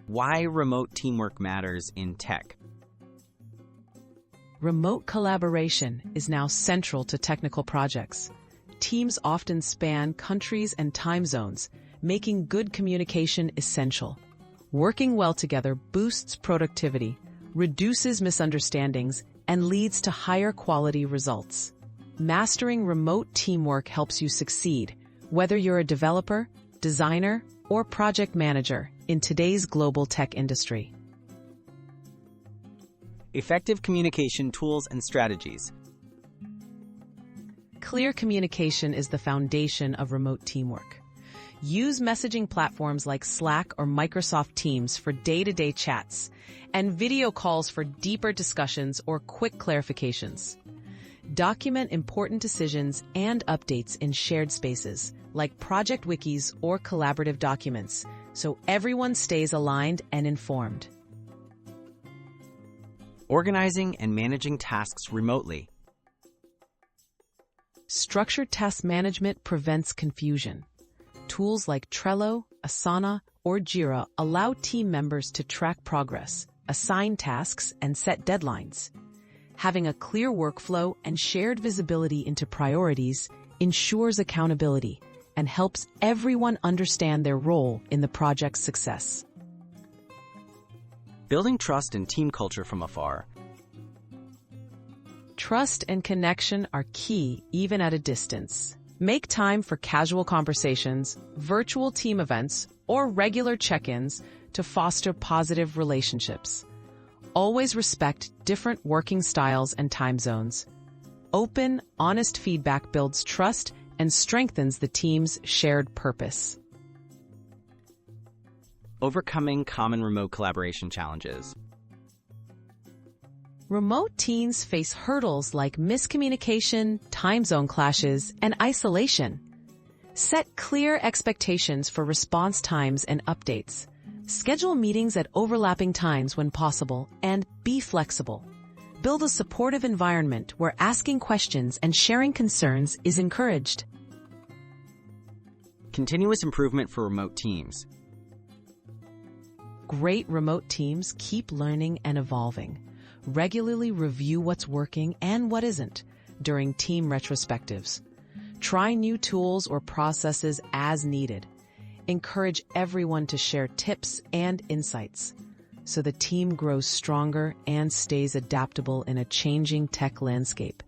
Why remote teamwork matters in tech. Remote collaboration is now central to technical projects. Teams often span countries and time zones, making good communication essential. Working well together boosts productivity, reduces misunderstandings, and leads to higher quality results. Mastering remote teamwork helps you succeed, whether you're a developer, designer, or project manager in today's global tech industry. Effective communication tools and strategies. Clear communication is the foundation of remote teamwork. Use messaging platforms like Slack or Microsoft Teams for day-to-day chats, and video calls for deeper discussions or quick clarifications. Document important decisions and updates in shared spaces, like project wikis or collaborative documents, so everyone stays aligned and informed. Organizing and managing tasks remotely. Structured task management prevents confusion. Tools like Trello, Asana, or Jira allow team members to track progress, assign tasks, and set deadlines. Having a clear workflow and shared visibility into priorities ensures accountability and helps everyone understand their role in the project's success. Building trust and team culture from afar. Trust and connection are key even at a distance. Make time for casual conversations, virtual team events, or regular check-ins to foster positive relationships. Always respect different working styles and time zones. Open, honest feedback builds trust and strengthens the team's shared purpose. Overcoming common remote collaboration challenges. Remote teams face hurdles like miscommunication, time zone clashes, and isolation. Set clear expectations for response times and updates. Schedule meetings at overlapping times when possible, and be flexible. Build a supportive environment where asking questions and sharing concerns is encouraged. Continuous improvement for remote teams. Great remote teams keep learning and evolving. Regularly review what's working and what isn't during team retrospectives. Try new tools or processes as needed. Encourage everyone to share tips and insights so the team grows stronger and stays adaptable in a changing tech landscape.